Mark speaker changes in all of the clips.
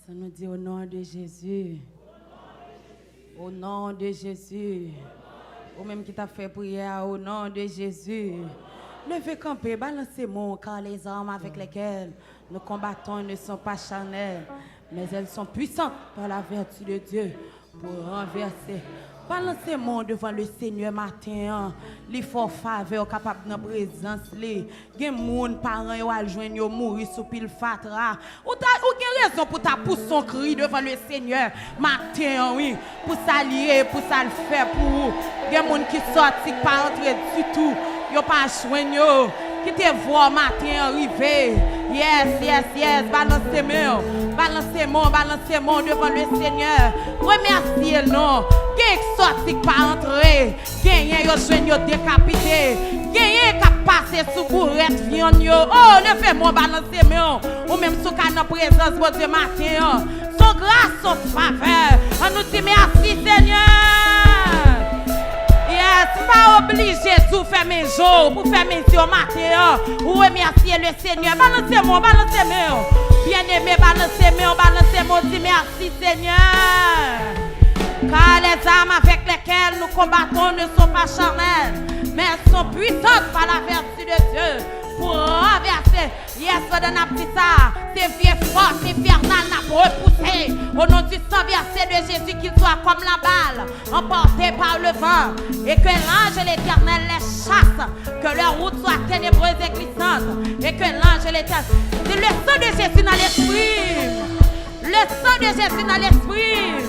Speaker 1: Ça nous dit au nom de Jésus. Au nom de Jésus. Ou même qui t'a fait prière au nom de Jésus. Levez camper, balancez-moi, car les armes avec lesquelles nous combattons ne sont pas charnelles, mais elles sont puissantes par la vertu de Dieu pour renverser. Balancez-moi devant le Seigneur matin, les forts faveurs capables de présence, les gens parents yo al joindre yo mourir sous pile fatra. Ou gen raison pour ta pousser son cri devant le Seigneur matin, oui, pour s'allier, pour ça le faire pour vous. Gen moun qui sorti pas entrer du tout, yo pas joindre yo, qui te voit matin arriver. Yes, balancez-moi devant le Seigneur. Remerciez non. Gen sorti pas entrer, gen yo joindre yo décapité, gen qui passer sous bourrette viande yo. Oh, levez-moi balancez-moi. Ou même sous canne présence de Dieu matin. Son grâce, son faveur. On nous dit merci Seigneur. Yes, pas obligé de faire mes jours pour faire mes yeux matin. Ou remercier le Seigneur. Balancez-moi. Bien-aimé, balancez-moi, dis merci Seigneur. Car les armes avec lesquelles nous combattons ne sont pas charnelles, mais elles sont puissantes par la vertu de Dieu pour renverser. Yes, ça, ces vieux forces infernales n'a pas repoussé. Au nom du sang versé de Jésus, qu'ils soient comme la balle, emportés par le vent, et que l'ange de l'Éternel les chasse, que leur route soit ténébreuse et glissante, et que l'ange de l'Éternel. C'est le sang de Jésus dans l'esprit. Le sang de Jésus dans l'esprit.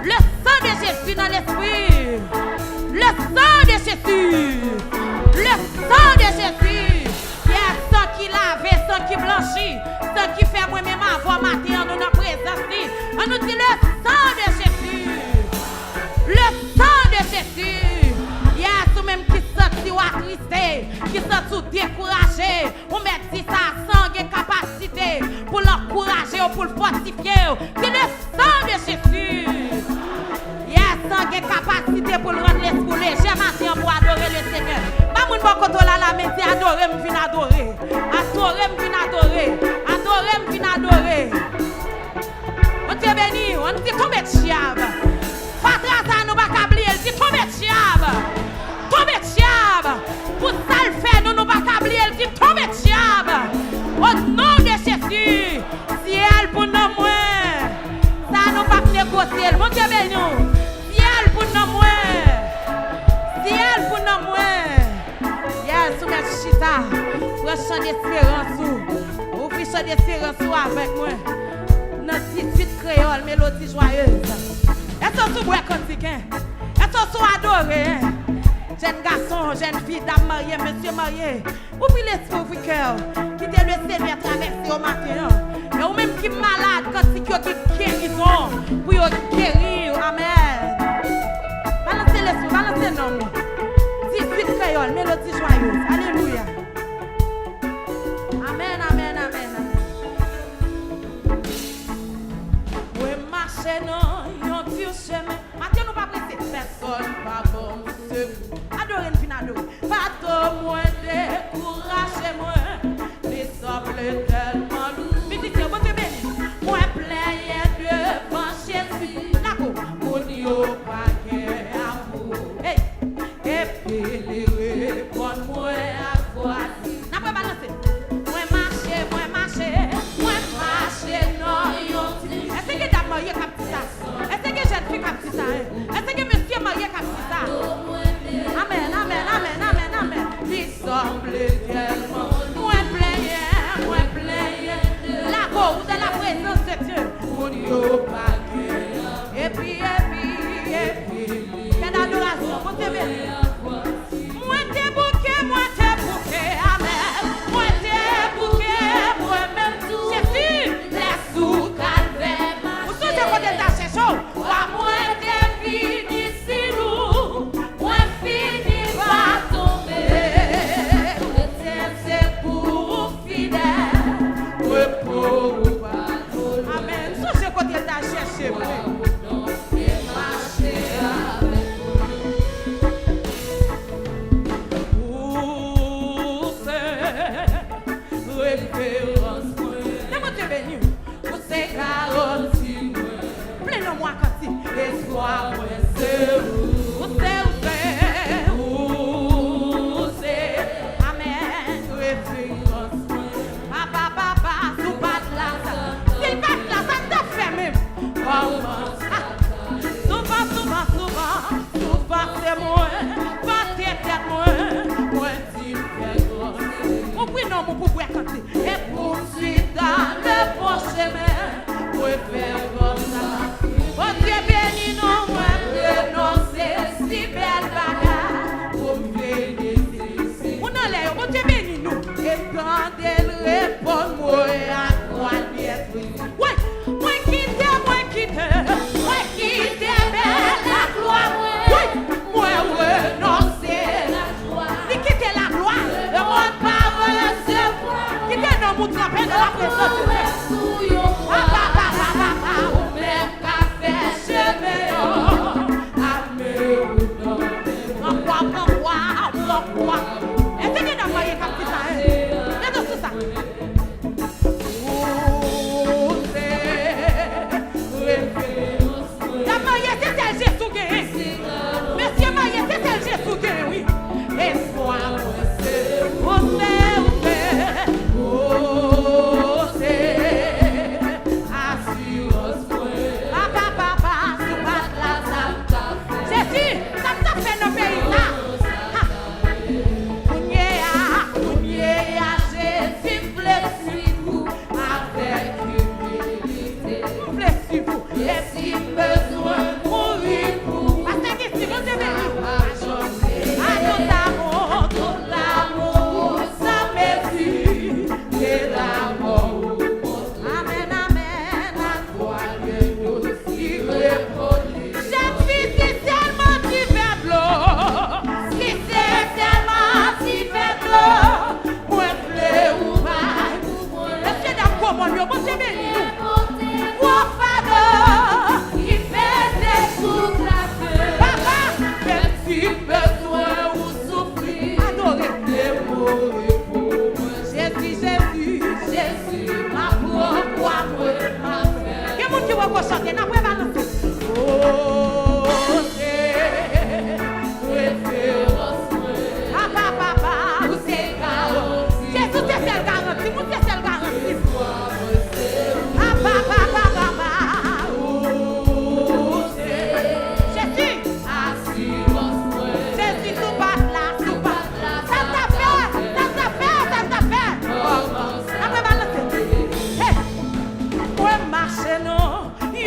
Speaker 1: Le sang de Jésus dans l'esprit. Le sang de Jésus. Le sang de Jésus. Yes, sang qui lave, sang qui blanchit, sang qui fait moi-même avoir matin dans notre présence. On nous dit le sang de Jésus. Le sang de Jésus. Yes, ou même qui sont ou attristés, qui sont découragés. On met dit ça sang et capacité pour l'encourager ou pour le fortifier. C'est le sang de Jésus. Sans capacité pour le rendre l'esprit léger matin pour adorer le Seigneur. Pas mon bon côté là la main, adorer, me vient adorer. Adorer, me vient adorer. On te béni, on te tombe de chiab. Fatra ça nous pas câbler, elle dit tombe de chiab. Pour ça le faire, nous pas câbler, elle dit tombe de chiab. Au nom de Jésus, si elle pour nous moins, ça nous pas négocier. Mon Dieu béni. Pour nous yes, vous mettez chita. Vous chant d'espérance. Vous faites chant d'espérance avec moi. Notre petite créole, mélodie joyeuse. Est-ce que vous boire cantique? Est-ce que vous adorez? Jeune garçon, jeune fille, dame mariée, monsieur marié. Ouvrez l'esprit, ouvrez le cœur. Quittez le Seigneur traverser au matin. Et vous même qui malade, quand c'est qui guérison, pour guérir. Amen. Balancez l'esprit, balancez non. 18 créole, mélodie joyeuse. Alléluia. Amen. Oui, marchez non, yon pire chemin. Maintenant, nous pas pressés. Personne pas bon, monsieur. Adorez une fin adorez. Pas trop moins découragez-moi. Les sables tellement lourds. Musicien, vous te bénis. Moi, plein devant Jésus. D'accord. Mon Dieu, pas guère à vous. Hey. Et puis, les répondre-moi à quoi. N'a pas balancé. Moi, marcher, non, yon. Est-ce que dame mariée capte ça? Est-ce que jeune fille capte ça? Est-ce que monsieur marié capte ça? Amen. Il semble tellement. Moi, plein.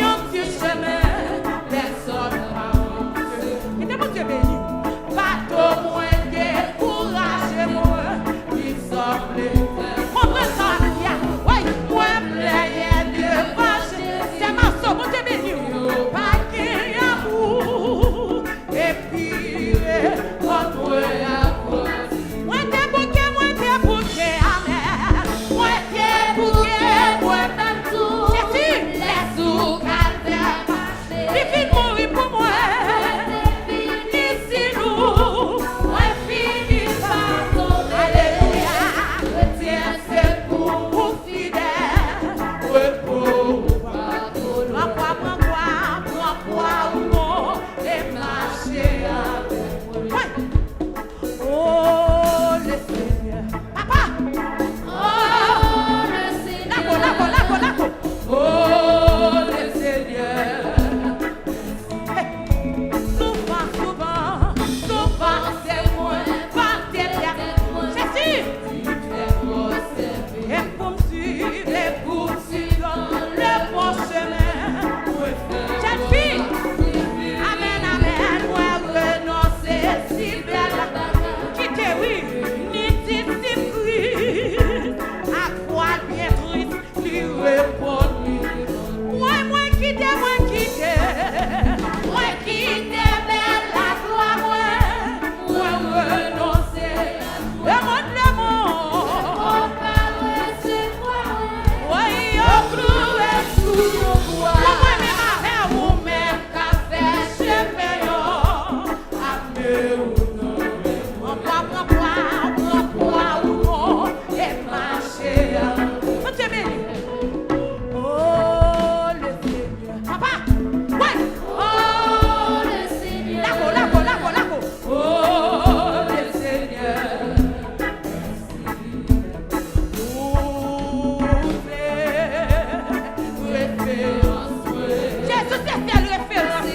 Speaker 1: Yon c'est celle référence,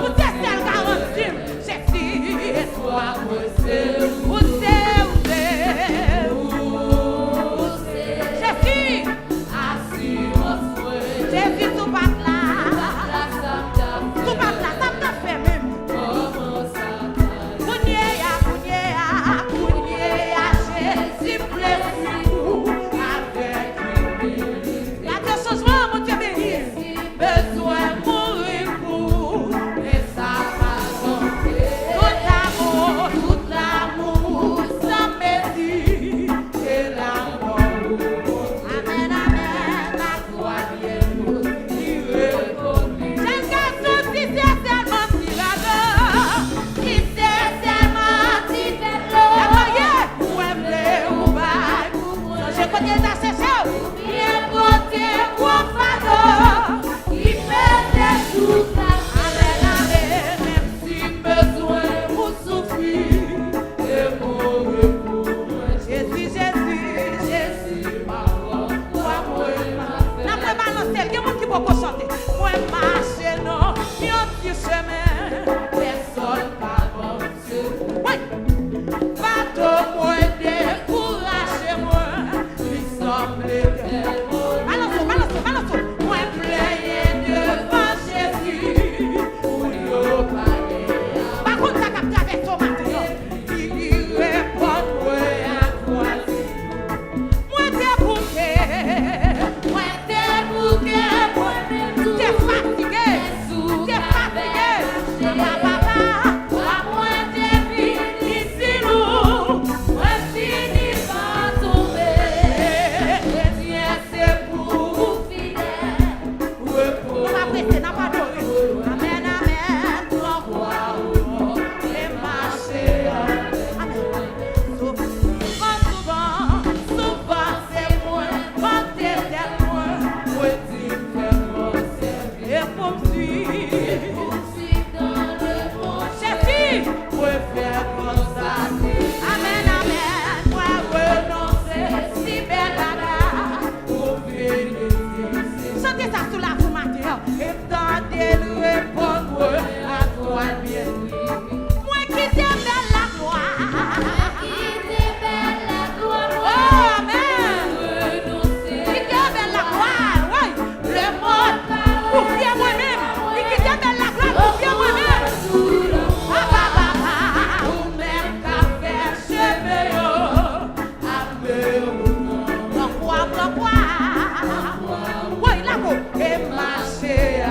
Speaker 1: vous c'est celle garantie. Jésus, toi, vous c'est. Jésus, Jésus, tout pas là. Tout pas là, ça me fait même. Jésus, plaît avec lui. Il y a des changements, mon Dieu béni. Besoin mourir pour et ça va tomber. Tout l'amour, sans mépris et l'amour. Amen, amen, la gloire vient nous irréprochable. Jeune garçon, si c'est tellement tiradeur, si c'est tellement tiradeur, la voyez, où est-ce ou pas, je connais la session, bien porté, quoi fardeau, qui fait tout ça. Amen, amen, même si besoin vous souffrir, et mourir pour moi. Jésus, parole, moi, n'a pas balancé, il y a monde qui peut chanter. Moi, marcher, non, il y a un petit chemin, personne pas bon Dieu. Oui, pas de moi, découragez-moi, il semble tellement. Balance, moi, plaignez devant Jésus, pour lui parler. Par contre, ça capte avec son matin, il répond, moi, à quoi. Moi, t'es bouqué, t'es fatigué, papa, moi, t'es fini, si nous, moi, fini par tomber, c'est pour fidèle, on va presser, n'a pas dormi, amen, amen, toi, voir, et marcher, amen, souvent, c'est moi, quand t'es moi, moi, tu fais mon service, et pour suivre dans le bon Jésus, moi, faire comme ça, amen, amen, moi, renoncer, si belle bagarre, pour venir ici. Chantez ça sous la voix matin, et tentez-le répondre à toi, bien. Moi qui t'aime la gloire, oh, amen. Qui t'aime la gloire, oui, le monde, pour bien moi-même, qui t'aime la gloire, pour bien moi-même. Ah, papa, ou même qu'à faire chemin, blanc quoi, oui, là, et marcher à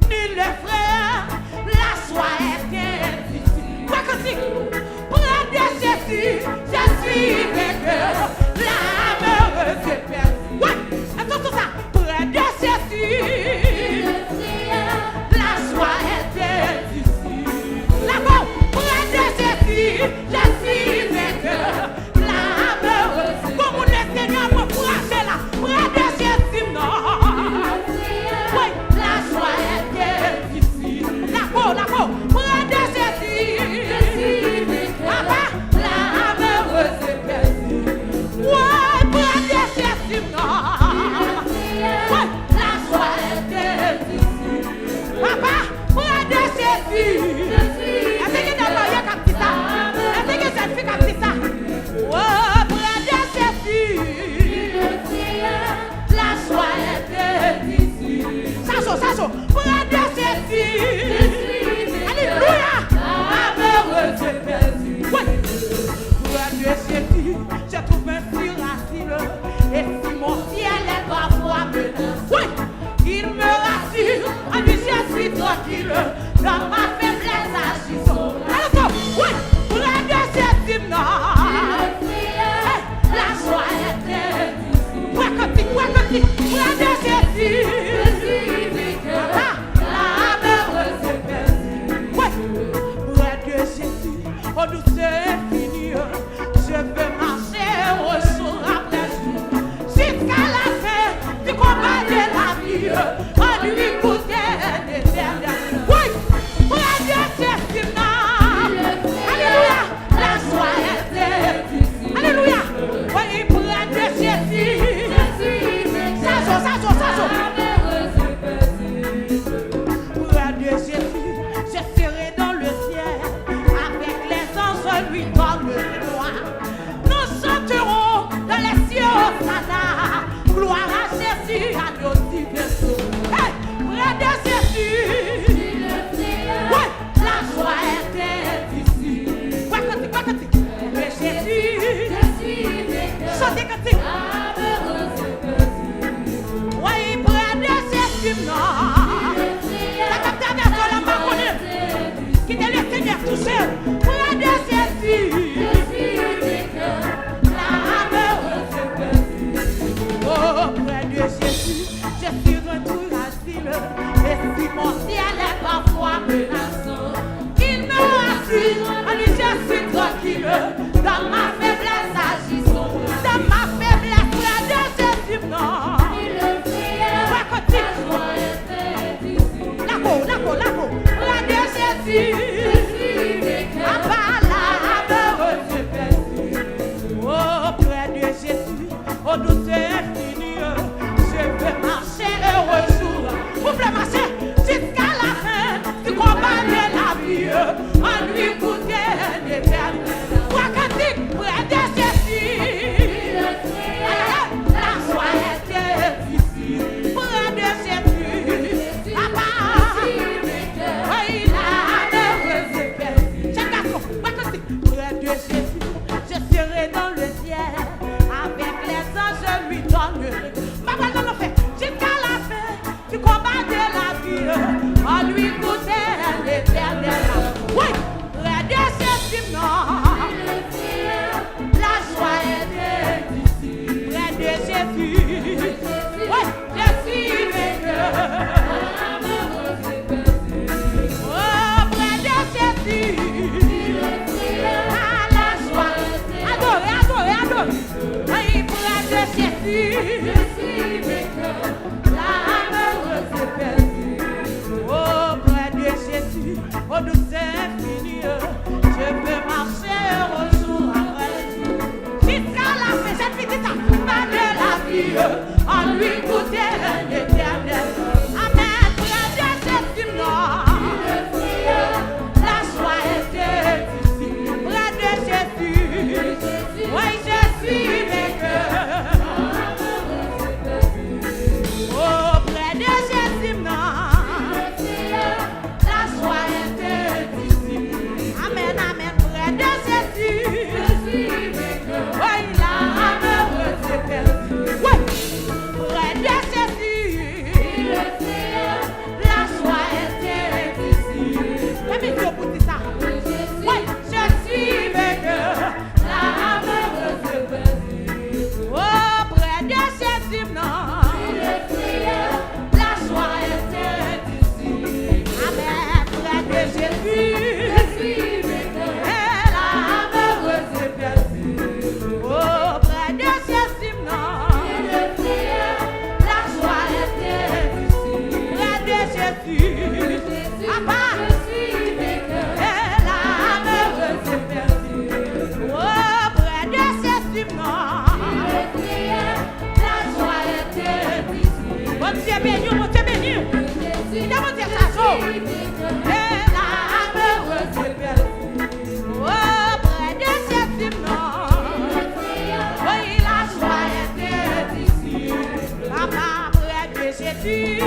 Speaker 1: ni les frères, la joie est difficile. Quoi que tu près de Jésus, je suis vainqueur, l'âme heureuse est perdue. Ouais, attends tout ça, près de Jésus, la joie est difficile. Là-bas, près de Jésus, je suis vainqueur, l'âme heureuse. Comme le Seigneur me frappe là, près de Jésus, non. Oui, la joie est difficile. Là-bas, près de Jésus, papa, l'âme heureuse est perdue. Ouais, près de Jésus, non. Ouais, la joie est difficile. Papa, près de Jésus. Est-ce que d'abord il y a comme ça? Est-ce que cette fille comme ça? Ouais, près de Jésus. La joie est difficile. Sacho, près de Jésus. Alléluia. L'âme heureuse est perdue. Ouais. Près de Jésus, je trouve un facile. Et si mon ciel est parfois menacé, ouais, il me rassure. En lui, je suis tranquille. Dans ma faiblesse, agissons. Alors, ouais, près de Jésus, non. La joie est difficile. Près de Jésus. Papa, l'âme heureuse est perdue. Ouais, près de Jésus, oh douceur infinie, je veux marcher au jour après jour, jusqu'à la fin du combat de la vie, en lui goûter l'éternel. Oui, près de Jésus, non. Alléluia, la joie est difficile. Alléluia, oui, près de Jésus. Sacho. Près de Jésus, je serai dans le ciel, avec les anges lui dans le gloire. Nous chanterons dans les cieux Hosanna, gloire à Jésus, à nos divers. Hey, près de Jésus, ouais, la joie est difficile. Quoi que tu, de Jésus, chantez que tu. Ouais, près de Jésus, non. La capitale de la Maconnais, qui te laisse Seigneur toucher. Près de Jésus, l'âme heureuse est perdue. Oh, près de Jésus, je suis un tout asile. Et si mon ciel est parfois menaçant, il me rassure. En lui, je suis tranquille. Dans ma faiblesse, agissons. Dans ma faiblesse, près de Jésus, non. Près de Jésus, papa, l'âme heureuse est perdue. Oh, près de Jésus, oh douceur infinie, je veux marcher heureux jour. Vous voulez marcher jusqu'à la fin du combat de la vie, en lui goûter l'éternel. Près de Jésus, la joie est difficile. Près de Jésus, papa, oui, l'âme heureuse est perdue. Chaque garçon, près de Jésus, je serai dans le ciel, avec les anges lui donnent. Papa, on fait jusqu'à la fin du combat de la vie, en lui goûter l'éternel. Oui, près de Jésus, non. La joie est difficile. Près de Jésus, oui, je suis vainqueur. Oh, près de Jésus, ah, la joie. Adorez. Oui, près de Jésus, l'âme heureuse est perdue. Oh, près de Jésus, oh douceur infinie, je veux marcher au jour après jour. Jusqu'à la fin, j'ai fini ça, pas de la vie, en lui goûter l'éternel. Amen, près de Jésus, non. La joie est difficile. Près de Jésus, oui, je suis vainqueur. Oh, près de Jésus, non. La joie est difficile. Amen, près de Jésus. Oui, l'âme heureuse est perdue. Oui. Jésus. Papa, je suis vainqueur. Et l'âme heureuse est perdue. Auprès de Jésus, non. La joie est ici. Bon Dieu béni, bon Dieu béni. Il a monté sa joie. Et l'âme heureuse est perdue. Auprès de Jésus, non. Oui, la joie est ici. Papa, près de Jésus.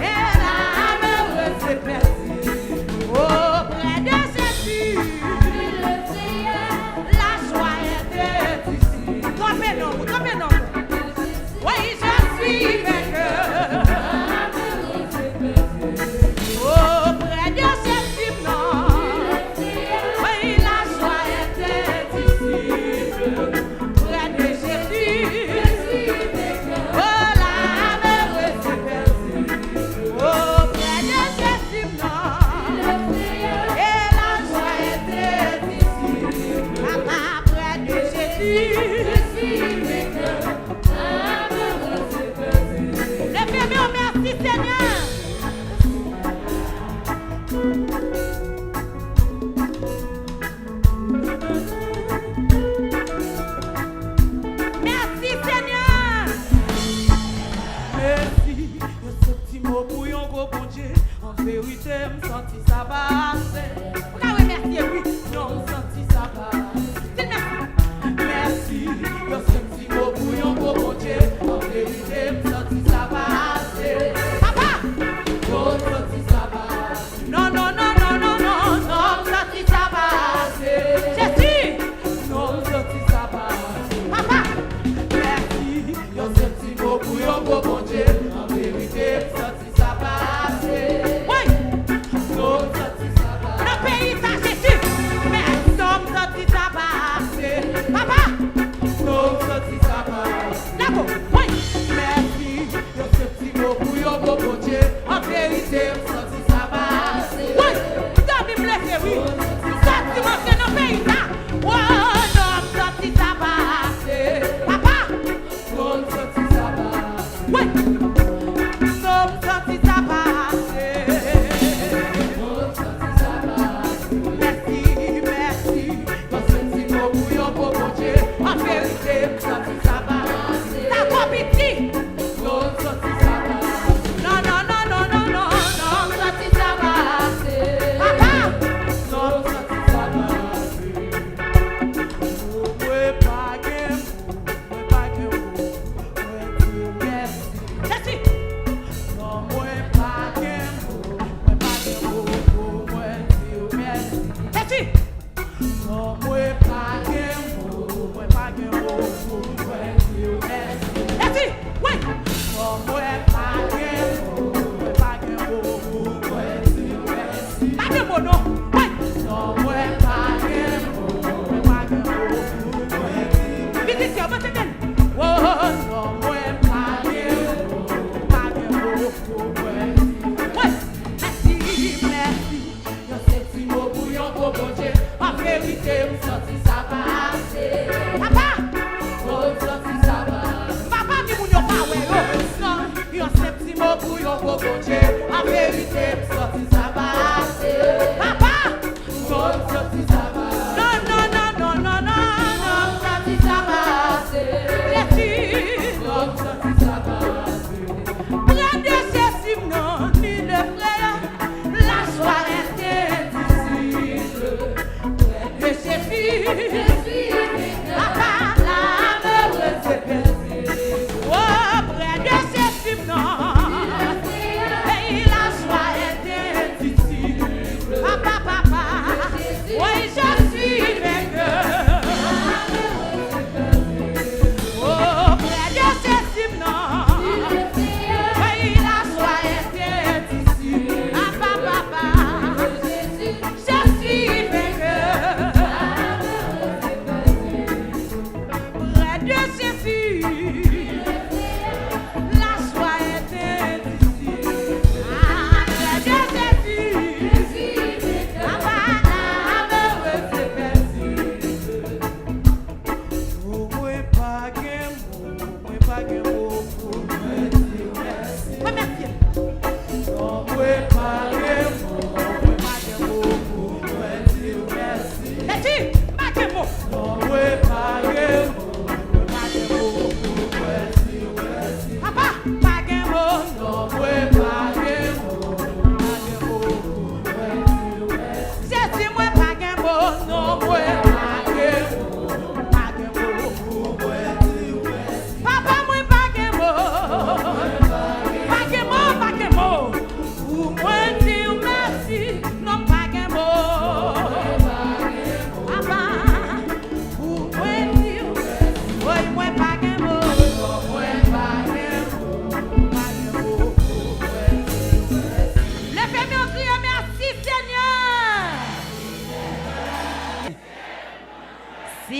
Speaker 1: Et l'âme heureuse est perdue. Auprès de Jésus. La joie est ici. Trompez non. Oui, je suis vainqueur. Auprès de Jésus, non. Oui, la joie est ici. Près de Jésus. Oh, l'âme heureuse est perdue. Auprès de Jésus, non. Et la joie est ici. Papa, près de Jésus.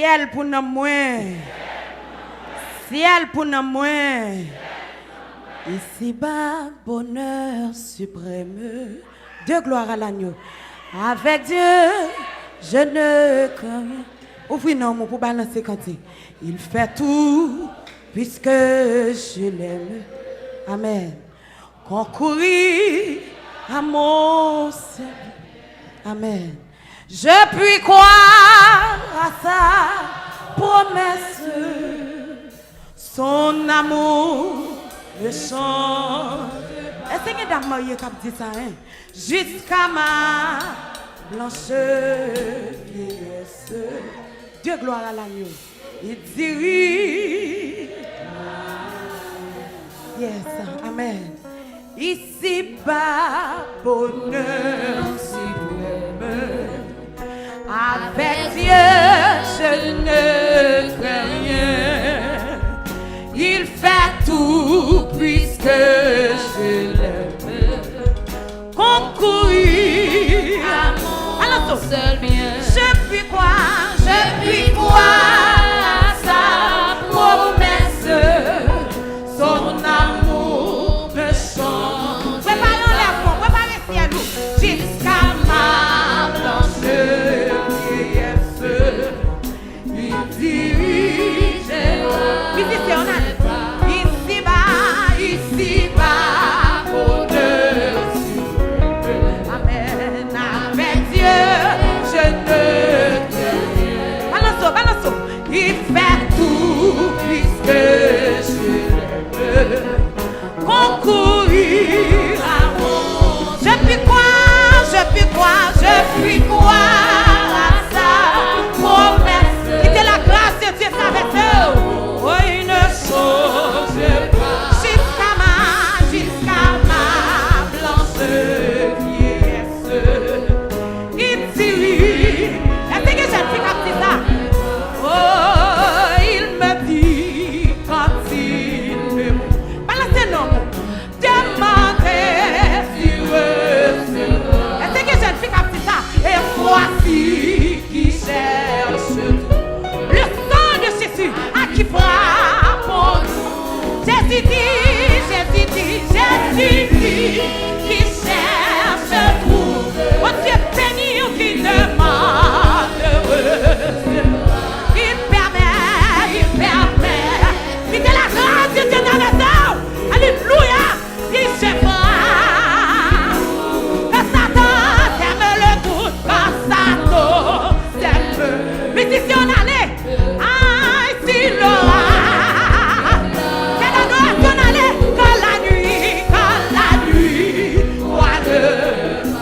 Speaker 1: Ciel pour nous moins. Ciel pour nous moins. Ici-bas, bonheur suprême. De gloire à l'agneau. Avec Dieu, je ne crains rien. Ouvrez non pour balancer quand il fait tout puisque je l'aime. Amen. Concourir à mon service. Amen. Je puis croire à sa promesse. Son amour me chante. Est-ce que dame mariée qui dit ça, hein? Jusqu'à ma blanche vieillesse. Dieu gloire à l'agneau. Il dirige. Yes, amen. Ici bas, bonheur suprême. Avec Dieu, je ne crains rien. Il fait tout puisque je l'aime. Concourir à mon seul bien. Je puis croire à sa promesse. Son amour me chante. Préparons les fonds, préparez le ciel jusqu'à ma blanche vieillesse. Il dirige. Ici, on a ici bas, bonheur suprême. Amen. Avec Dieu, je ne crains rien. Balançons. Il fait tout puisque je l'aime. Concourir à mon. Je puis croire à sa promesse. Quittez la grâce de Dieu avec eux. Oh, il ne change pas. Jusqu'à ma blanche vieillesse. Il dirige. Est-ce que j'ai fait comme ça? Oh, il me dit quand il me. Balancez non. Demandez si recevra. Est-ce que j'ai fait comme ça? Et voici qui cherche le sang de Jésus à qui frappe pour nous. Jésus dit qui cherche trouve. Oh Dieu béni ou qui demande heureuse. Il permet. Quittez la grâce de Dieu dans les eaux. Alléluia. Il se fera. Que Satan t'aime le doute. Que Satan t'aime. Mais si on allait, si l'aura.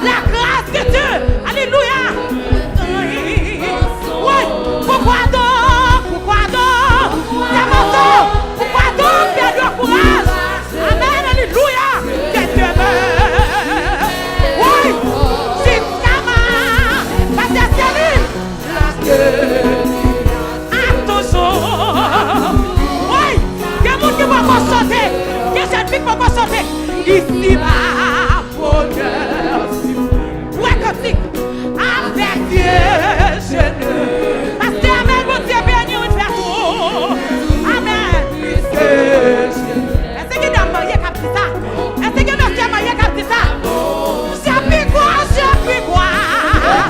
Speaker 1: La grâce de Dieu, alléluia. Oui, pourquoi donc, pourquoi donc, bien de courage. Amen, alléluia. Que Dieu meurt. Oui, jusqu'à ma salut. À toujours. Oui, il y a des gens qui vont chanter. Il y a des gens qui vont chanter. Ici bas, bonheur. Ouais, comme si, avec Dieu, je ne. Parce que, amen, mon Dieu, béni, on fait tout. Amen. Est-ce que dans marié comme ça? Est-ce que dans ce marié comme ça? Je puis croire.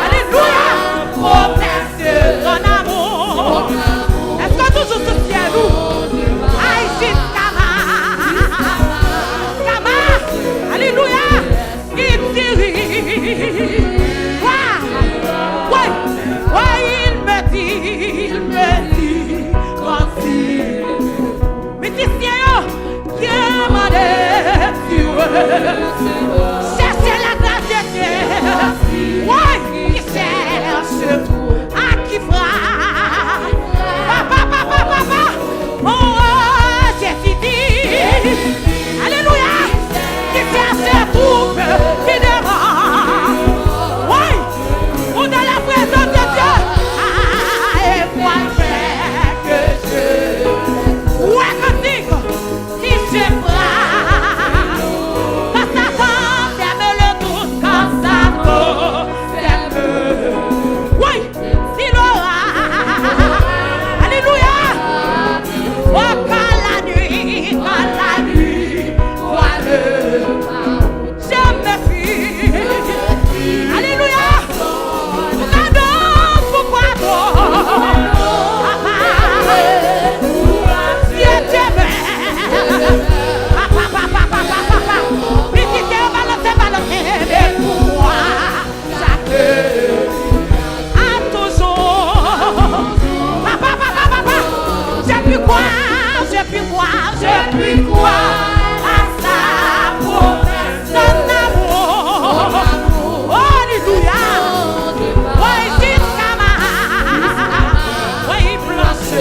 Speaker 1: Alléluia. Promesse ton amour. Est-ce que toujours soutient nous? Aïe, jusqu'à ma. puis croire, je puis croire, je puis croire à sa promesse. Son amour, alléluia. Oui, jusqu'à ma, oui, blanche.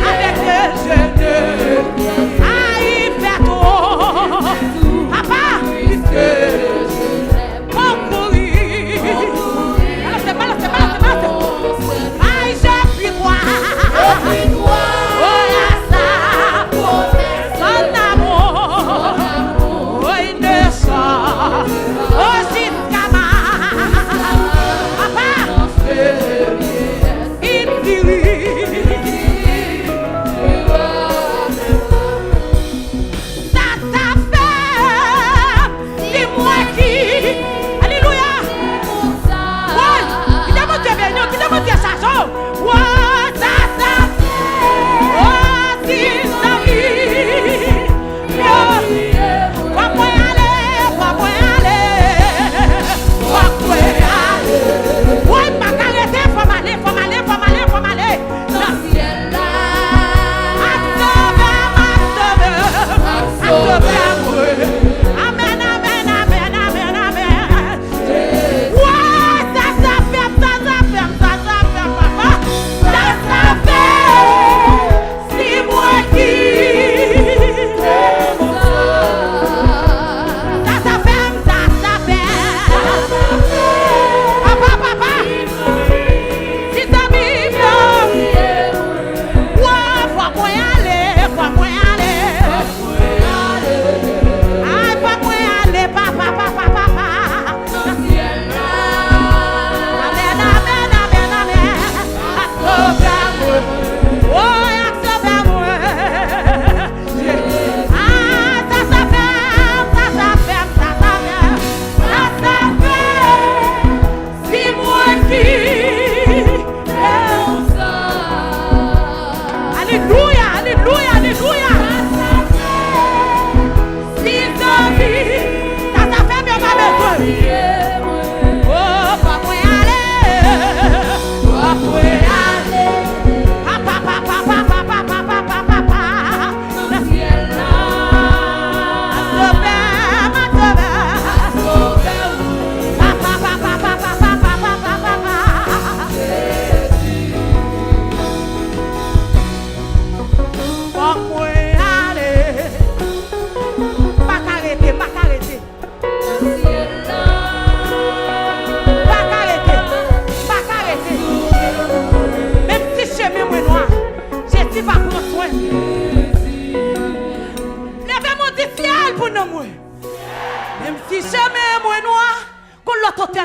Speaker 1: Avec le jeune, il fait tout. Papa,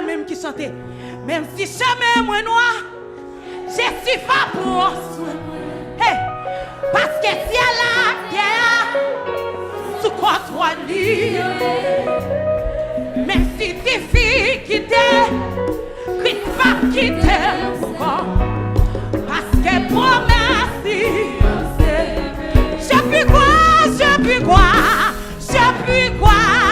Speaker 2: même qui chantait. Même si jamais moi noir, je suis pas pour hey, parce que si elle a guerre, sous quoi toi dire, même si tes filles quittées, Christ pas quitter encore, parce que promesse, je puis croire, je puis croire, je puis croire.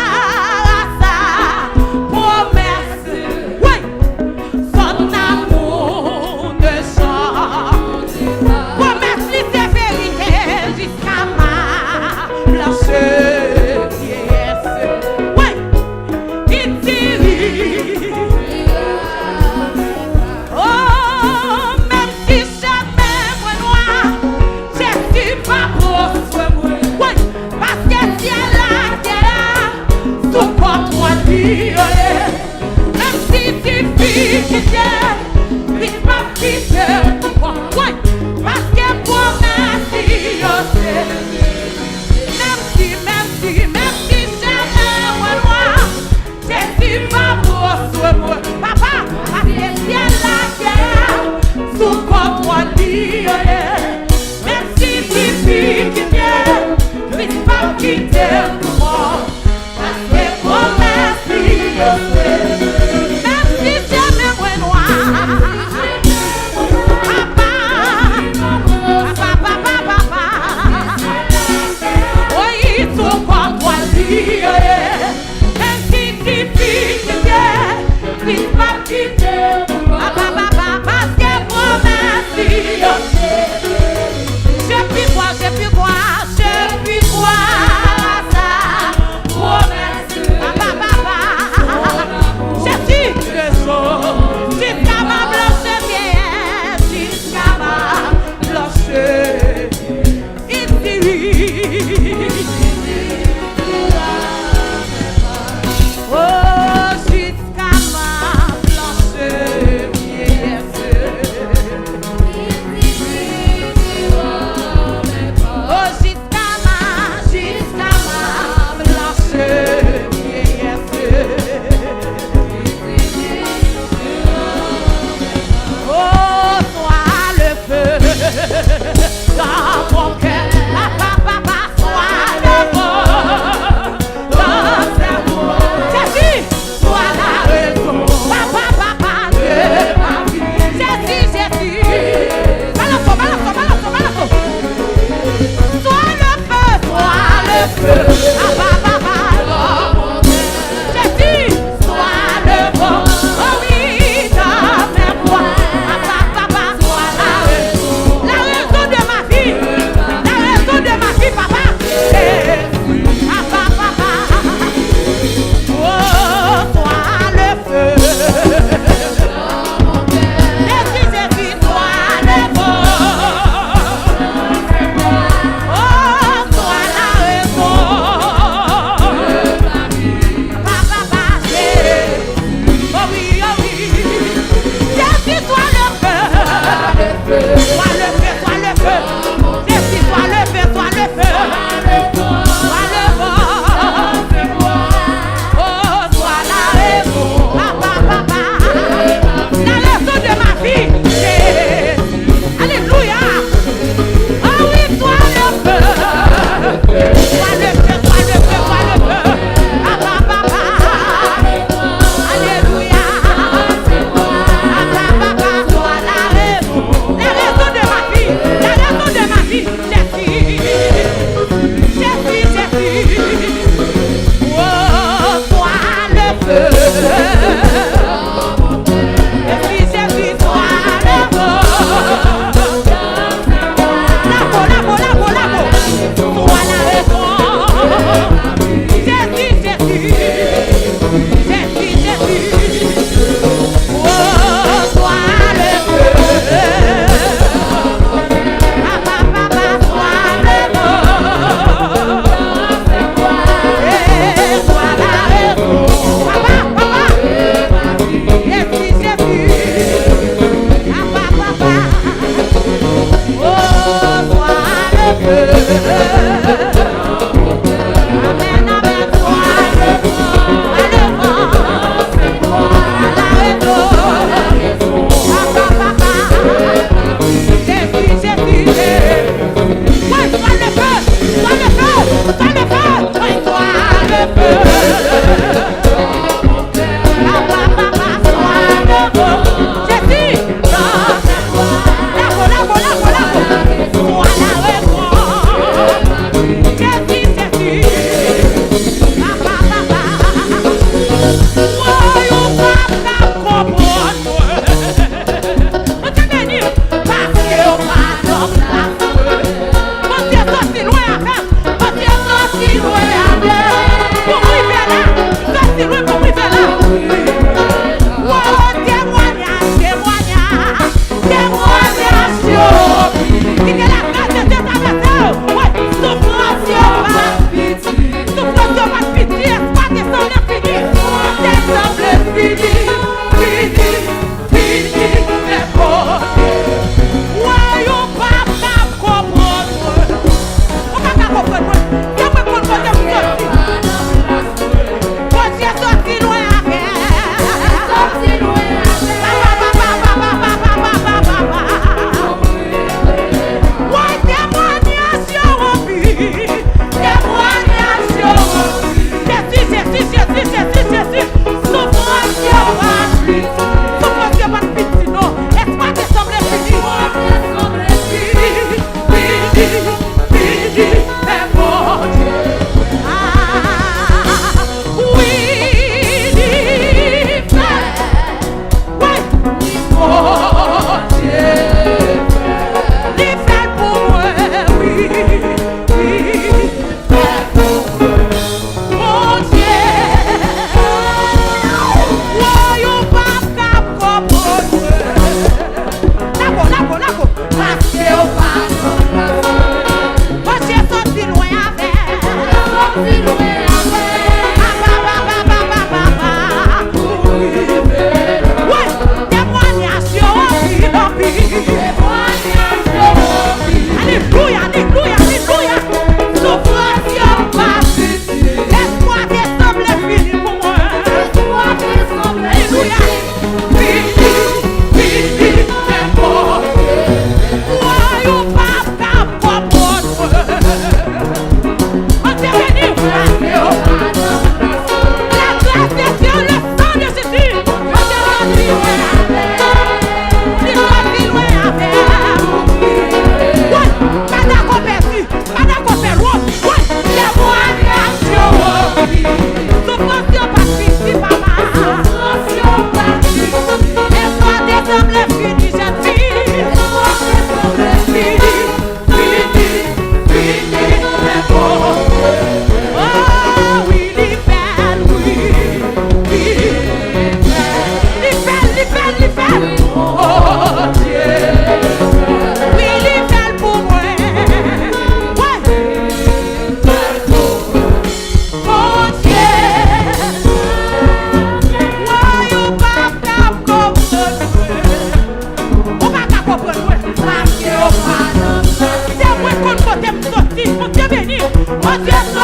Speaker 2: Dieu béni, oh Dieu